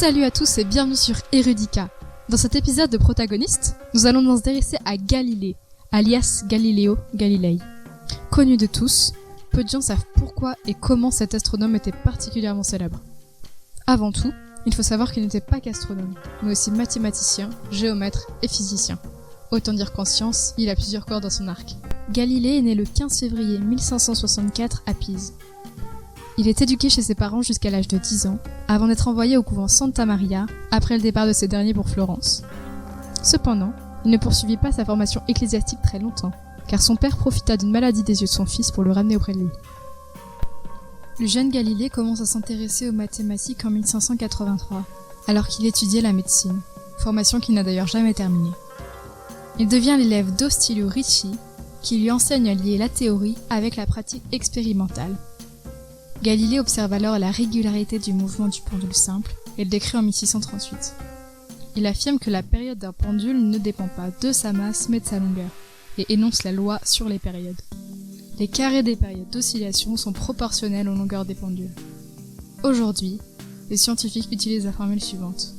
Salut à tous et bienvenue sur Erudica. Dans cet épisode de Protagonistes, nous allons nous intéresser à Galilée, alias Galileo Galilei. Connu de tous, peu de gens savent pourquoi et comment cet astronome était particulièrement célèbre. Avant tout, il faut savoir qu'il n'était pas qu'astronome, mais aussi mathématicien, géomètre et physicien. Autant dire qu'en science, il a plusieurs cordes dans son arc. Galilée est né le 15 février 1564 à Pise. Il est éduqué chez ses parents jusqu'à l'âge de 10 ans, avant d'être envoyé au couvent Santa Maria, après le départ de ces derniers pour Florence. Cependant, il ne poursuivit pas sa formation ecclésiastique très longtemps, car son père profita d'une maladie des yeux de son fils pour le ramener auprès de lui. Le jeune Galilée commence à s'intéresser aux mathématiques en 1583, alors qu'il étudiait la médecine, formation qu'il n'a d'ailleurs jamais terminée. Il devient l'élève d'Ostilio Ricci, qui lui enseigne à lier la théorie avec la pratique expérimentale. Galilée observe alors la régularité du mouvement du pendule simple et le décrit en 1638. Il affirme que la période d'un pendule ne dépend pas de sa masse mais de sa longueur, et énonce la loi sur les périodes. Les carrés des périodes d'oscillation sont proportionnels aux longueurs des pendules. Aujourd'hui, les scientifiques utilisent la formule suivante.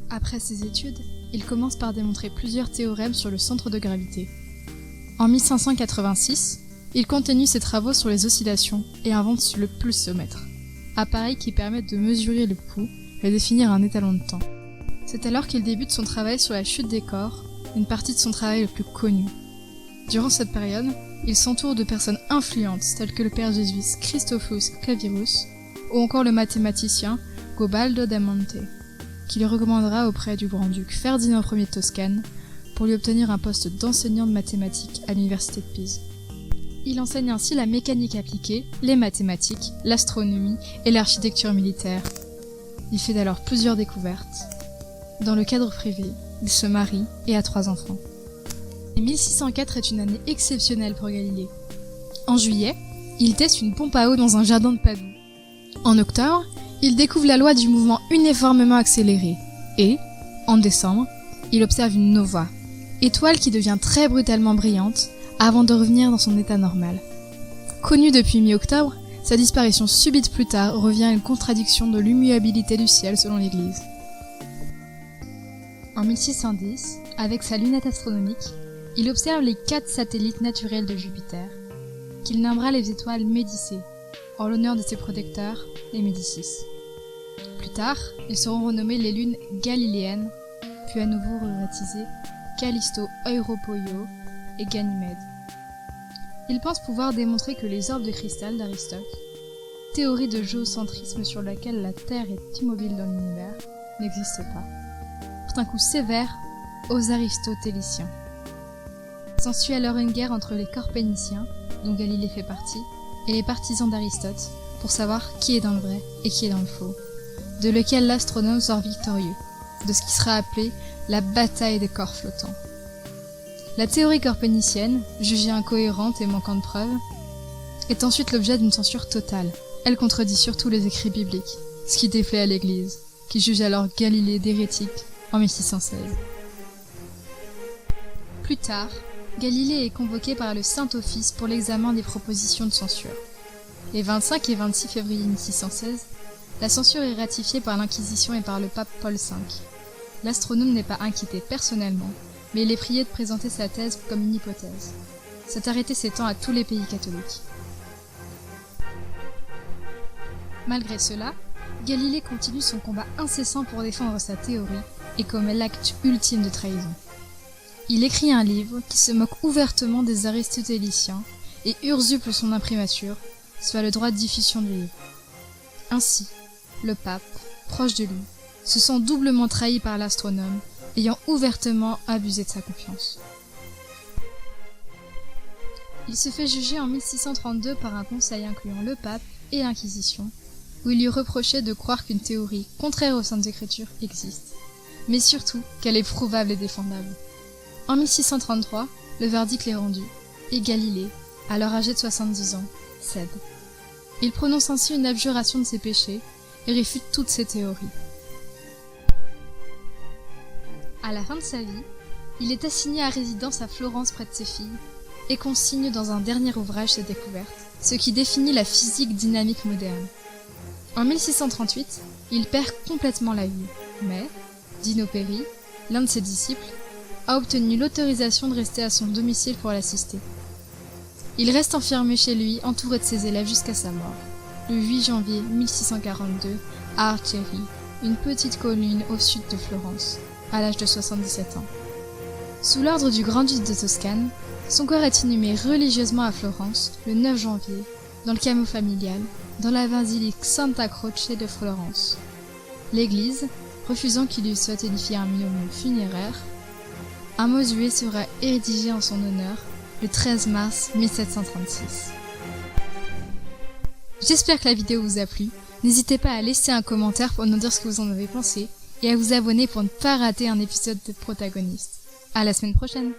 Après ses études, il commence par démontrer plusieurs théorèmes sur le centre de gravité. En 1586, il continue ses travaux sur les oscillations et invente le pulsomètre, appareil qui permet de mesurer le pouls et définir un étalon de temps. C'est alors qu'il débute son travail sur la chute des corps, une partie de son travail le plus connu. Durant cette période, il s'entoure de personnes influentes telles que le père jésuite Christophorus Clavius ou encore le mathématicien Gobaldo da Monte, qui le recommandera auprès du grand-duc Ferdinand Ier de Toscane pour lui obtenir un poste d'enseignant de mathématiques à l'université de Pise. Il enseigne ainsi la mécanique appliquée, les mathématiques, l'astronomie et l'architecture militaire. Il fait alors plusieurs découvertes. Dans le cadre privé, il se marie et a 3 enfants. Et 1604 est une année exceptionnelle pour Galilée. En juillet, il teste une pompe à eau dans un jardin de Padoue. En octobre, il découvre la loi du mouvement uniformément accéléré. Et, en décembre, il observe une nova, étoile qui devient très brutalement brillante avant de revenir dans son état normal. Connu depuis mi-octobre, sa disparition subite plus tard revient à une contradiction de l'immuabilité du ciel selon l'Église. En 1610, avec sa lunette astronomique, il observe les 4 satellites naturels de Jupiter, qu'il nommera les étoiles Médicées, en l'honneur de ses protecteurs, les Médicis. Plus tard, ils seront renommés les lunes galiléennes, puis à nouveau rebaptisées Callisto, Europoio et Ganymède. Il pense pouvoir démontrer que les orbes de cristal d'Aristote, théorie de géocentrisme sur laquelle la Terre est immobile dans l'univers, n'existent pas. C'est un coup sévère aux aristotéliciens. S'ensuit alors une guerre entre les corpéniciens, dont Galilée fait partie, et les partisans d'Aristote, pour savoir qui est dans le vrai et qui est dans le faux, de lequel l'astronome sort victorieux, de ce qui sera appelé la bataille des corps flottants. La théorie corpénicienne, jugée incohérente et manquant de preuves, est ensuite l'objet d'une censure totale. Elle contredit surtout les écrits bibliques, ce qui déplaît à l'Église, qui juge alors Galilée d'hérétique en 1616. Plus tard, Galilée est convoqué par le Saint-Office pour l'examen des propositions de censure. Les 25 et 26 février 1616, la censure est ratifiée par l'Inquisition et par le pape Paul V. L'astronome n'est pas inquiété personnellement, mais il est prié de présenter sa thèse comme une hypothèse. Cet arrêté s'étend à tous les pays catholiques. Malgré cela, Galilée continue son combat incessant pour défendre sa théorie et commet l'acte ultime de trahison. Il écrit un livre qui se moque ouvertement des aristotéliciens et usurpe son imprimatur, soit le droit de diffusion du livre. Ainsi, le pape, proche de lui, se sent doublement trahi par l'astronome, ayant ouvertement abusé de sa confiance. Il se fait juger en 1632 par un conseil incluant le pape et l'Inquisition, où il lui reprochait de croire qu'une théorie contraire aux Saintes Écritures existe, mais surtout qu'elle est prouvable et défendable. En 1633, le verdict est rendu, et Galilée, alors âgé de 70 ans, cède. Il prononce ainsi une abjuration de ses péchés et réfute toutes ses théories. À la fin de sa vie, il est assigné à résidence à Florence près de ses filles et consigne dans un dernier ouvrage ses découvertes, ce qui définit la physique dynamique moderne. En 1638, il perd complètement la vue, mais Dino Peri, l'un de ses disciples, a obtenu l'autorisation de rester à son domicile pour l'assister. Il reste enfermé chez lui, entouré de ses élèves jusqu'à sa mort, le 8 janvier 1642, à Arcieri, une petite colline au sud de Florence, à l'âge de 77 ans. Sous l'ordre du grand-duc de Toscane, son corps est inhumé religieusement à Florence, le 9 janvier, dans le caveau familial, dans la basilique Santa Croce de Florence. L'Église, refusant qu'il lui soit édifié un monument funéraire, un mausolée sera érigé en son honneur le 13 mars 1736. J'espère que la vidéo vous a plu. N'hésitez pas à laisser un commentaire pour nous dire ce que vous en avez pensé et à vous abonner pour ne pas rater un épisode de Protagonistes. À la semaine prochaine!